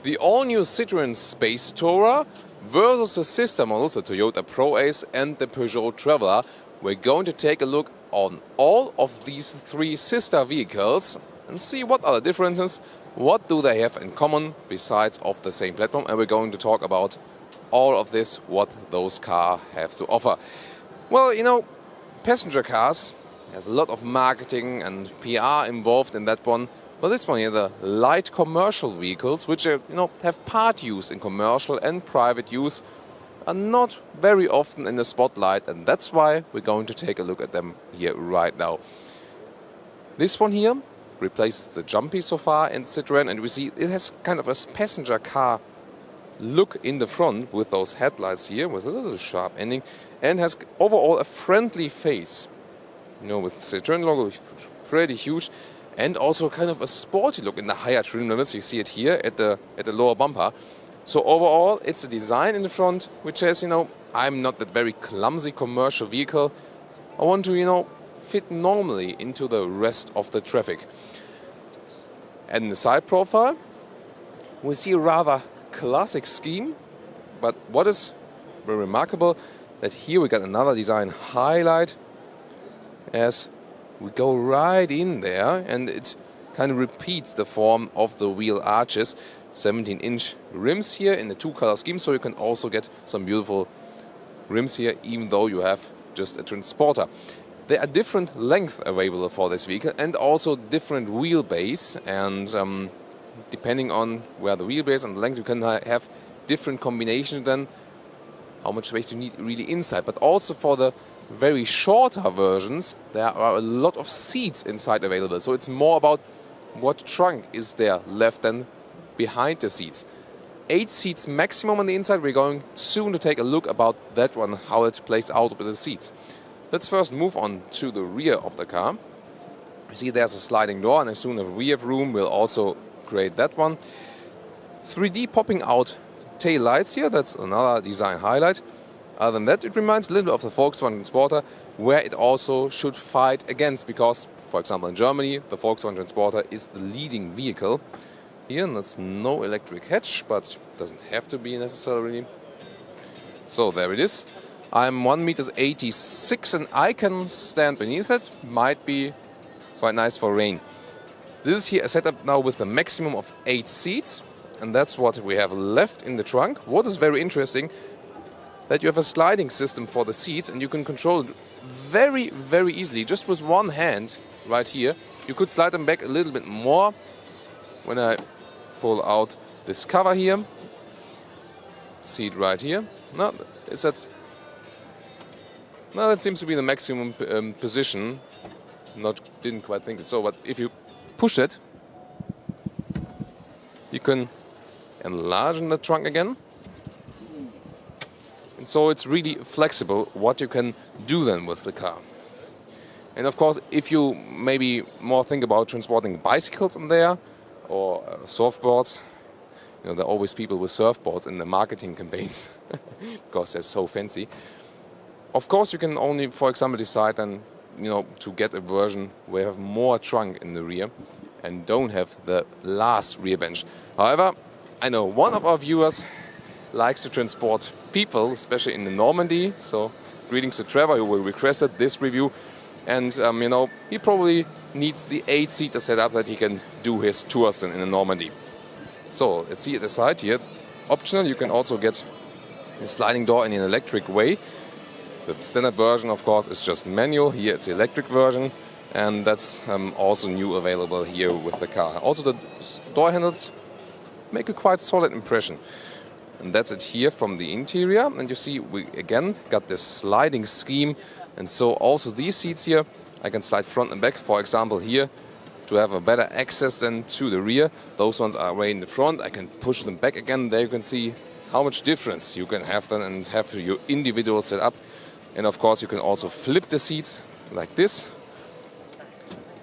the all-new Citroen SpaceTourer versus the sister models, the Toyota Proace and the Peugeot Traveller. We're going to take a look on all of these three sister vehicles and see what are the differences, what do they have in common besides of the same platform, and we're going to talk about all of this, what those cars have to offer. Well, you know, passenger cars, there's a lot of marketing and PR involved in that one. But this one here, the light commercial vehicles, which have part use in commercial and private use, are not very often in the spotlight, and that's why we're going to take a look at them here right now. This one here replaces the Jumpy so far in Citroen, and we see it has kind of a passenger car look in the front with those headlights here, with a little sharp ending, and has overall a friendly face. You know, with Citroen logo, pretty huge. And also kind of a sporty look in the higher trim levels. You see it here at the lower bumper. So overall, it's a design in the front which says, I'm not that very clumsy commercial vehicle. I want to, fit normally into the rest of the traffic. And in the side profile, we see a rather classic scheme. But what is very remarkable, that here we got another design highlight as we go right in there, and it kind of repeats the form of the wheel arches. 17-inch rims here in the two-color scheme, so you can also get some beautiful rims here, even though you have just a transporter. There are different lengths available for this vehicle, and also different wheelbase. And depending on where the wheelbase and the length, you can have different combinations then how much space you need really inside. But also for the very shorter versions, there are a lot of seats inside available. So it's more about what trunk is there left than behind the seats. 8 seats maximum on the inside. We're going soon to take a look about that one, how it plays out with the seats. Let's first move on to the rear of the car. You see there's a sliding door, and as soon as we have room, we'll also create that one. 3D popping out tail lights here, that's another design highlight. Other than that, it reminds a little bit of the Volkswagen Transporter, where it also should fight against, because, for example, in Germany, the Volkswagen Transporter is the leading vehicle. Here, there's no electric hatch, but it doesn't have to be necessarily. So there it is. I'm 1.86 m, and I can stand beneath it. Might be quite nice for rain. This is here a setup now with a maximum of 8 seats, and that's what we have left in the trunk. What is very interesting, that you have a sliding system for the seats, and you can control it very, very easily. Just with one hand right here, you could slide them back a little bit more. When I pull out this cover here, seat right here. No, that seems to be the maximum position. Didn't quite think it so, but if you push it, you can enlarge the trunk again. And so it's really flexible what you can do then with the car. And of course, if you maybe more think about transporting bicycles in there or surfboards, there are always people with surfboards in the marketing campaigns because they're so fancy. Of course, you can only, for example, decide then, to get a version where you have more trunk in the rear and don't have the last rear bench. However, I know one of our viewers likes to transport people, especially in the Normandy. So greetings to Trevor, who will requested this review. And, he probably needs the 8-seater setup that he can do his tours then in the Normandy. So let's see at the side here. Optional, you can also get a sliding door in an electric way. The standard version, of course, is just manual. Here it's the electric version. And that's also new available here with the car. Also the door handles make a quite solid impression. And that's it here from the interior. And you see we again got this sliding scheme. And so also these seats here, I can slide front and back. For example here, to have a better access then to the rear. Those ones are way in the front. I can push them back again. There you can see how much difference you can have then and have your individual setup. And of course you can also flip the seats like this.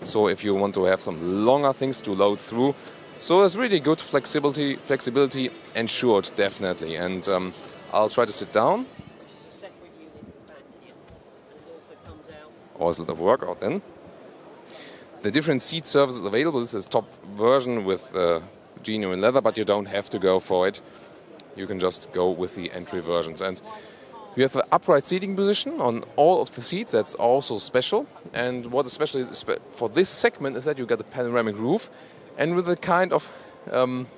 So if you want to have some longer things to load through. So there's really good flexibility ensured, definitely. And I'll try to sit down. Always a lot of workout then. The different seat services available. This is top version with genuine leather, but you don't have to go for it. You can just go with the entry versions. And you have an upright seating position on all of the seats. That's also special. And what is special is for this segment is that you get a panoramic roof and with a kind of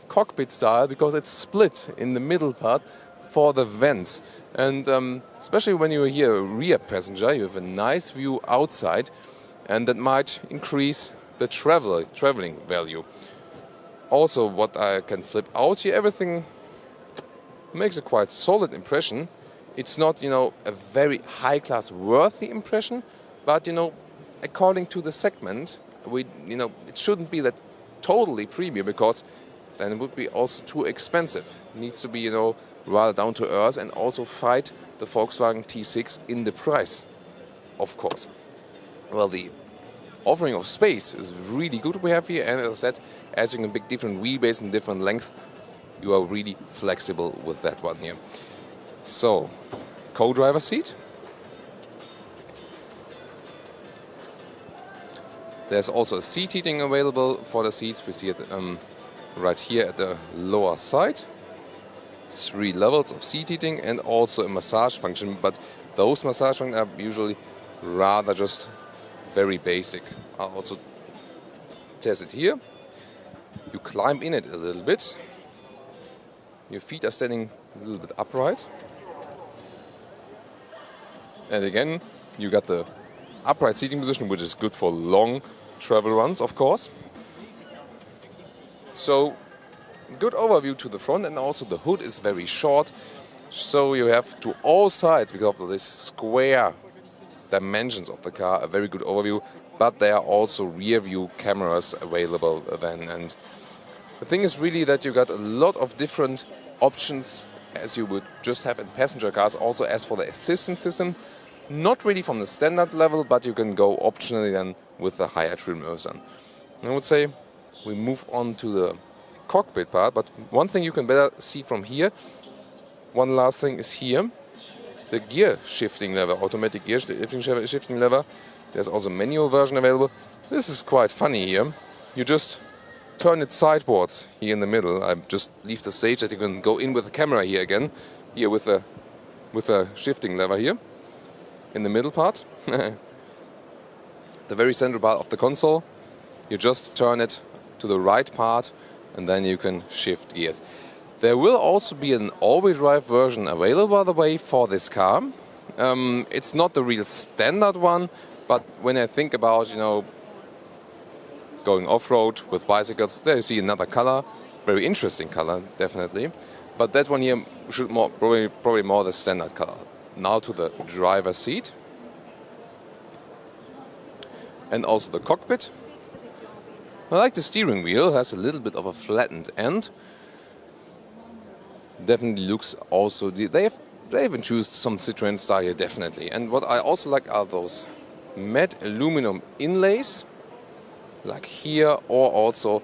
cockpit style, because it's split in the middle part for the vents. And especially when you're here a rear passenger, you have a nice view outside, and that might increase the traveling value. Also, what I can flip out here, everything makes a quite solid impression. It's not, a very high-class worthy impression, but, according to the segment, it shouldn't be that totally premium, because then it would be also too expensive. It needs to be, rather down to earth and also fight the Volkswagen T6 in the price, of course. Well, the offering of space is really good we have here, and as I said, as you can pick different wheelbase and different length, you are really flexible with that one here. So, co-driver seat. There's also a seat heating available for the seats. We see it right here at the lower side. 3 levels of seat heating and also a massage function, but those massage functions are usually rather just very basic. I'll also test it here. You climb in it a little bit. Your feet are standing a little bit upright. And again, you got the upright seating position, which is good for long travel runs, of course. So, good overview to the front, and also the hood is very short. So you have to all sides, because of this square dimensions of the car, a very good overview. But there are also rear view cameras available then. And the thing is really that you got a lot of different options as you would just have in passenger cars. Also as for the assistance system, not really from the standard level, but you can go optionally then with the higher trim version. I would say we move on to the cockpit part, but one thing you can better see from here, one last thing is here, the gear shifting lever, automatic gear shifting lever. There's also a manual version available. This is quite funny here. You just turn it sidewards here in the middle. I just leave the stage that you can go in with the camera here again, here with the shifting lever here in the middle part. The very central part of the console. You just turn it to the right part and then you can shift gears. There will also be an all-wheel drive version available, by the way, for this car. It's not the real standard one, but when I think about, going off-road with bicycles, there you see another color, very interesting color, definitely. But that one here should probably more the standard color. Now to the driver's seat. And also the cockpit. I like the steering wheel, has a little bit of a flattened end. Definitely looks also, they've introduced some Citroen style here, definitely. And what I also like are those matte aluminum inlays, like here or also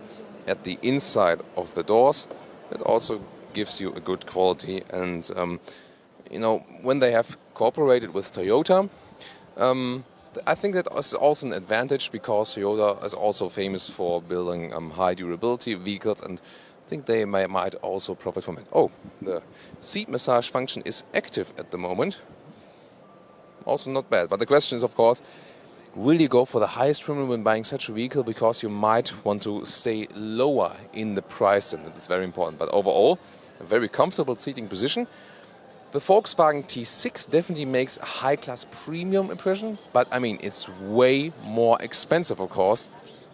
at the inside of the doors. It also gives you a good quality. And, when they have cooperated with Toyota, I think that is also an advantage, because Toyota is also famous for building high durability vehicles, and I think they might also profit from it. Oh, the seat massage function is active at the moment. Also not bad. But the question is, of course, will you go for the highest trim when buying such a vehicle, because you might want to stay lower in the price, and that is very important. But overall, a very comfortable seating position. The Volkswagen T6 definitely makes a high-class premium impression, but it's way more expensive, of course,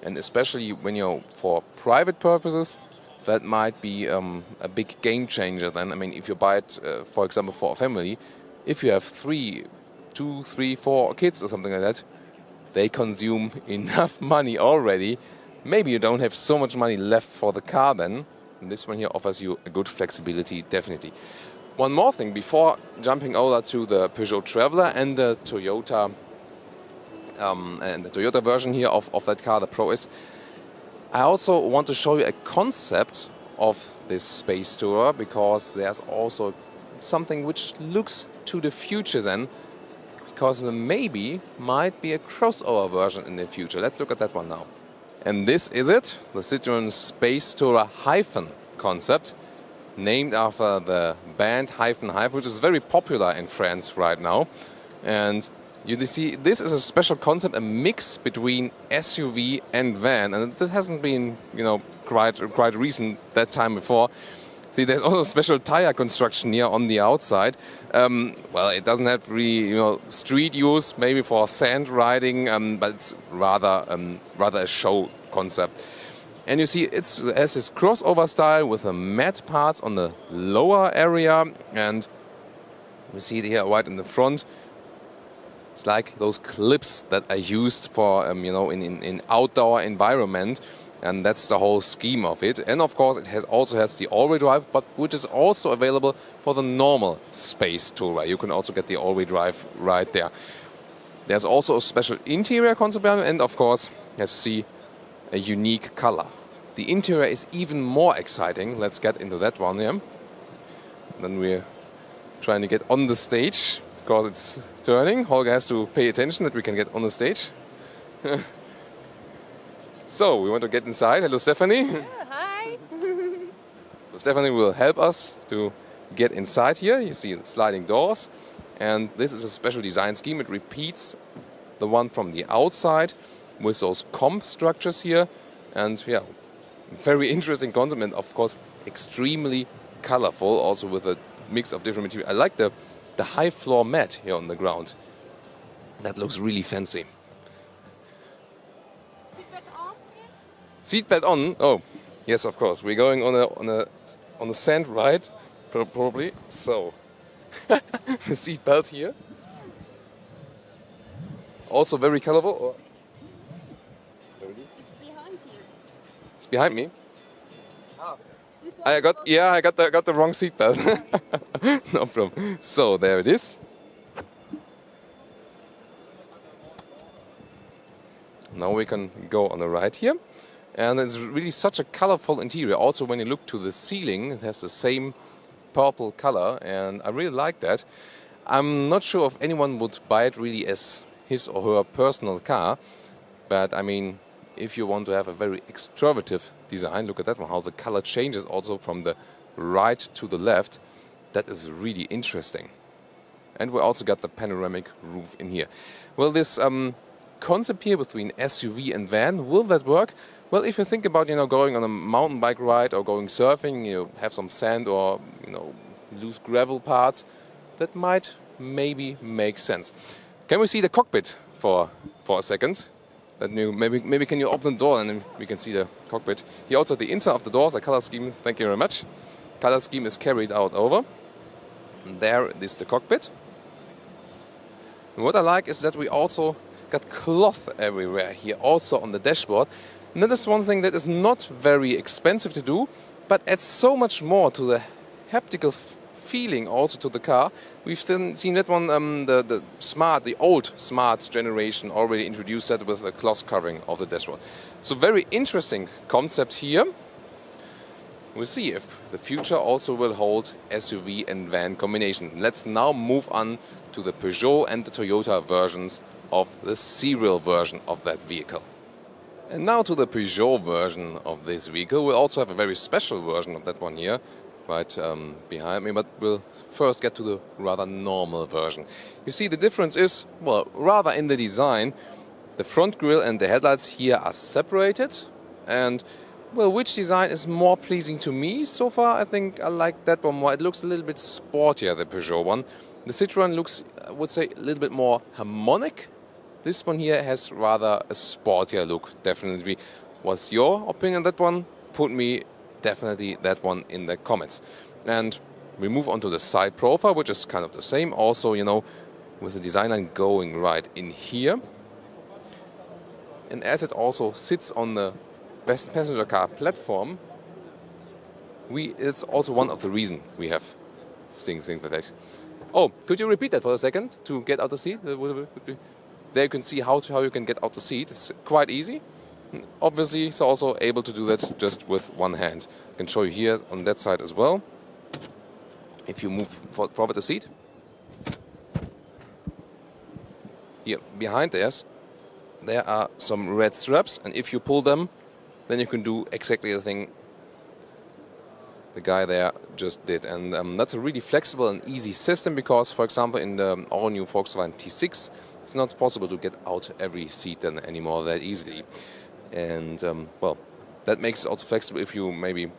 and especially when for private purposes, that might be a big game changer. Then, if you buy it, for example, for a family, if you have 2, 3, 4 kids or something like that, they consume enough money already. Maybe you don't have so much money left for the car then, and this one here offers you a good flexibility, definitely. One more thing before jumping over to the Peugeot Traveller and the Toyota version here of that car, the Proace. I also want to show you a concept of this SpaceTourer, because there's also something which looks to the future then, because there might be a crossover version in the future. Let's look at that one now. And this is it, the Citroen SpaceTourer Hyphen concept, named after the band Hyphen, which is very popular in France right now. And you see, this is a special concept, a mix between SUV and van, and this hasn't been, quite recent that time before. See, there's also a special tire construction here on the outside. Well, it doesn't have really, street use, maybe for sand riding, but it's rather a show concept. And you see, it has this crossover style with the matte parts on the lower area, and we see it here right in the front. It's like those clips that are used for, in outdoor environment, and that's the whole scheme of it. And of course, it also has the all-wheel drive, but which is also available for the normal SpaceTourer. You can also get the all-wheel drive right there. There's also a special interior concept, and of course, as you see, a unique color. The interior is even more exciting. Let's get into that one here. Then we're trying to get on the stage because it's turning. Holger has to pay attention that we can get on the stage. So we want to get inside. Hello, Stephanie. Yeah, hi. So Stephanie will help us to get inside here. You see the sliding doors. And this is a special design scheme. It repeats the one from the outside with those comp structures here. And yeah, very interesting concept, and of course extremely colorful, also with a mix of different materials. I like the high floor mat here on the ground. That looks really fancy. Seatbelt on, please. Seatbelt on? Oh, yes, of course. We're going on a sand ride, probably. So the seatbelt here. Also very colorful. Oh. There it is. It's behind you. It's behind me. Ah. I got the wrong seatbelt. No problem. So there it is. Now we can go on the ride here. And it's really such a colorful interior. Also, when you look to the ceiling, it has the same purple color, and I really like that. I'm not sure if anyone would buy it really as his or her personal car, but I mean, if you want to have a very extravagant design, look at that one, how the color changes also from the right to the left. That is really interesting. And we also got the panoramic roof in here. Well, this concept here between SUV and van, will that work? Well, if you think about, going on a mountain bike ride or going surfing, you have some sand or, loose gravel parts, that might maybe make sense. Can we see the cockpit for a second? Maybe can you open the door and then we can see the cockpit. Here also the inside of the doors, the color scheme, thank you very much. Color scheme is carried out over. And there is the cockpit. And what I like is that we also got cloth everywhere here, also on the dashboard. And that is one thing that is not very expensive to do, but adds so much more to the haptical feeling also to the car. We've seen that one, the old smart generation already introduced that with a cloth covering of the dashboard. So very interesting concept here. We'll see if the future also will hold SUV and van combination. Let's now move on to the Peugeot and the Toyota versions of the serial version of that vehicle. And now to the Peugeot version of this vehicle. We'll also have a very special version of that one here, right behind me, but we'll first get to the rather normal version. You see, the difference is, well, rather in the design. The front grille and the headlights here are separated, and well, which design is more pleasing to me so far? I think I like that one more. It looks a little bit sportier, the Peugeot one. The Citroen looks, I would say, a little bit more harmonic. This one here has rather a sportier look, definitely. What's your opinion on that one? Put me definitely that one in the comments. And we move on to the side profile, which is kind of the same. Also, with the design line going right in here. And as it also sits on the best passenger car platform, it's also one of the reasons we have things like that. Oh, could you repeat that for a second to get out the seat? There you can see how you can get out the seat. It's quite easy. Obviously, it's also able to do that just with one hand. I can show you here on that side as well. If you move forward the seat. Here behind there are some red straps, and if you pull them, then you can do exactly the thing the guy there just did. And that's a really flexible and easy system because, for example, in the all-new Volkswagen T6, it's not possible to get out every seat then anymore that easily. And, well, that makes it also flexible if you maybe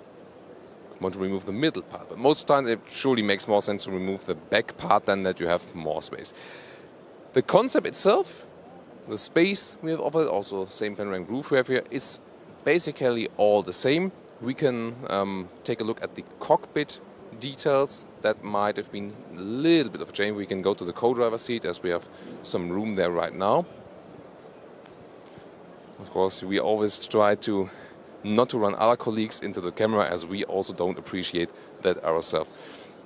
want to remove the middle part. But most of the time it surely makes more sense to remove the back part than that you have more space. The concept itself, the space we have offered, also same panoramic roof we have here, is basically all the same. We can take a look at the cockpit details. That might have been a little bit of a change. We can go to the co-driver seat as we have some room there right now. Of course, we always try to not to run other colleagues into the camera, as we also don't appreciate that ourselves.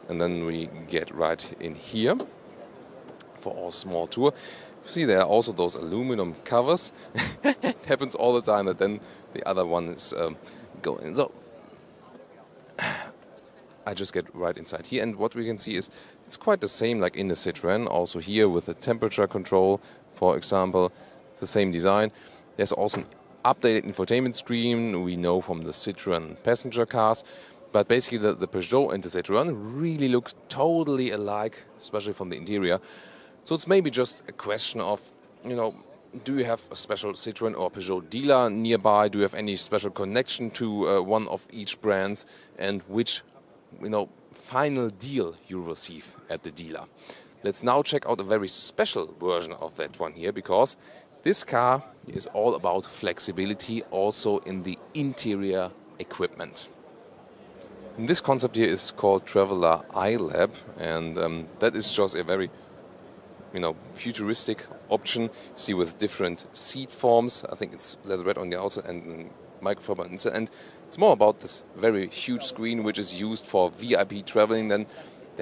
And then we get right in here for our small tour. You see there are also those aluminum covers. It happens all the time that then the other one is going. So I just get right inside here, and what we can see is it's quite the same like in the Citroen. Also here with the temperature control, for example, it's the same design. There's also an updated infotainment screen we know from the Citroen passenger cars, but basically the Peugeot and the Citroen really look totally alike, especially from the interior. So it's maybe just a question of, you know, do you have a special Citroen or Peugeot dealer nearby? Do you have any special connection to one of each brands, and which, you know, final deal you receive at the dealer? Let's now check out a very special version of that one here, because this car is all about flexibility also in the interior equipment. And this concept here is called Traveller iLab, and that is just a very, you know, futuristic option. You see with different seat forms. I think it's leather red on the outside and microfiber on the inside. And it's more about this very huge screen which is used for VIP traveling. Then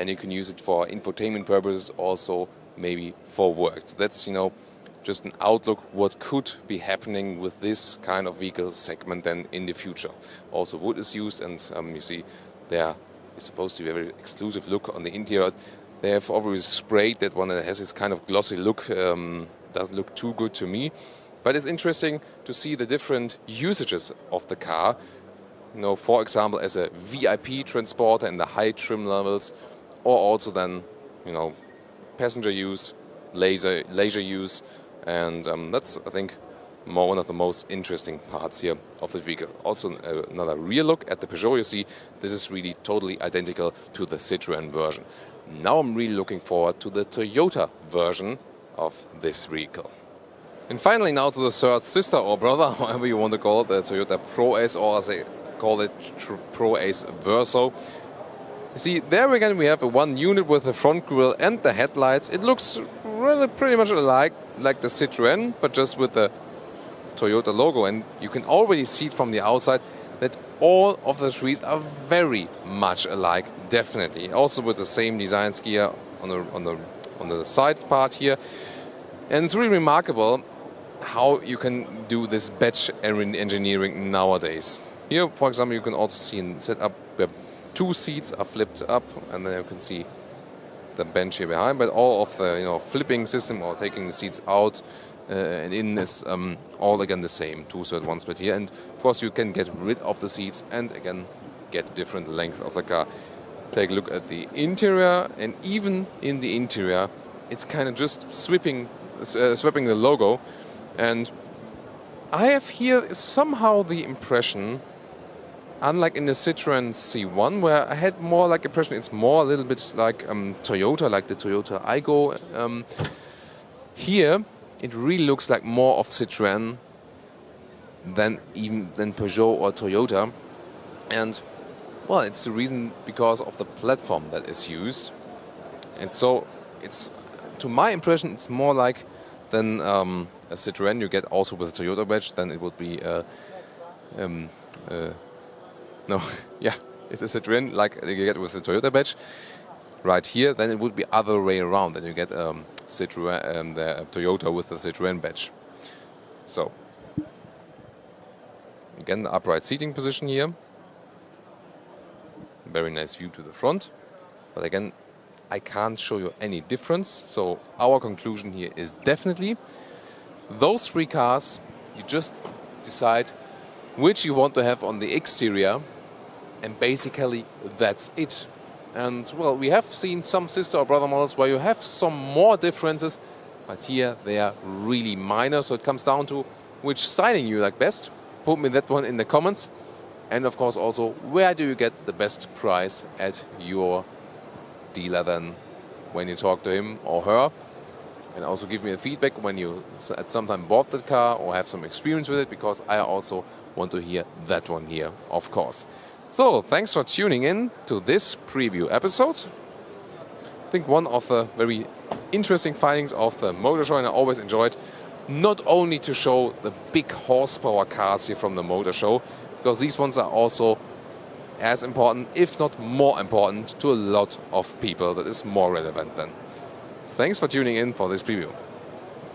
you can use it for infotainment purposes, also maybe for work. So that's, you know, just an outlook what could be happening with this kind of vehicle segment then in the future. Also wood is used, and you see there is supposed to be a very exclusive look on the interior. They have already sprayed that one that has this kind of glossy look. Doesn't look too good to me. But it's interesting to see the different usages of the car. You know, for example, as a VIP transporter in the high trim levels, or also then, you know, passenger use, leisure use. And that's, I think, one of the most interesting parts here of the vehicle. Also another rear look at the Peugeot. You see, this is really totally identical to the Citroen version. Now I'm really looking forward to the Toyota version of this vehicle. And finally now to the third sister or brother, however you want to call it, the Toyota Proace, or as they call it, Proace Verso. You see, there again we have a one unit with the front grille and the headlights. It looks really pretty much alike like the Citroen, but just with the Toyota logo. And you can already see it from the outside that all of the trees are very much alike, definitely. Also with the same design scheme on the side part here. And it's really remarkable how you can do this batch engineering nowadays. Here, for example, you can also see in setup where two seats are flipped up, and then you can see the bench here behind. But all of the, you know, flipping system or taking the seats out and in is all again the same, 2/3 1 split here. And of course you can get rid of the seats and again get different length of the car. Take a look at the interior, and even in the interior it's kind of just swapping the logo. And I have here somehow the impression, unlike in the Citroen C1, where I had more like impression it's more a little bit like Toyota, like the Toyota Aygo. Here it really looks like more of Citroen than Peugeot or Toyota. And well, it's the reason because of the platform that is used. And so it's, to my impression, it's more like than a Citroen you get also with a Toyota badge. Then it would be no, yeah, it's a Citroen like you get with the Toyota badge right here. Then it would be other way around. Then you get Citroen, the Toyota with the Citroen badge. So again, the upright seating position here. Very nice view to the front. But again, I can't show you any difference. So our conclusion here is definitely those three cars, you just decide which you want to have on the exterior, and basically that's it. And well, we have seen some sister or brother models where you have some more differences, but here they are really minor, so it comes down to which styling you like best. Put me that one in the comments. And of course also, where do you get the best price at your dealer then when you talk to him or her? And also give me a feedback when you at some time bought that car or have some experience with it, because I also want to hear that one here, of course. So, thanks for tuning in to this preview episode. I think one of the very interesting findings of the motor show, and I always enjoyed not only to show the big horsepower cars here from the motor show, because these ones are also as important, if not more important, to a lot of people. That is more relevant then. Thanks for tuning in for this preview.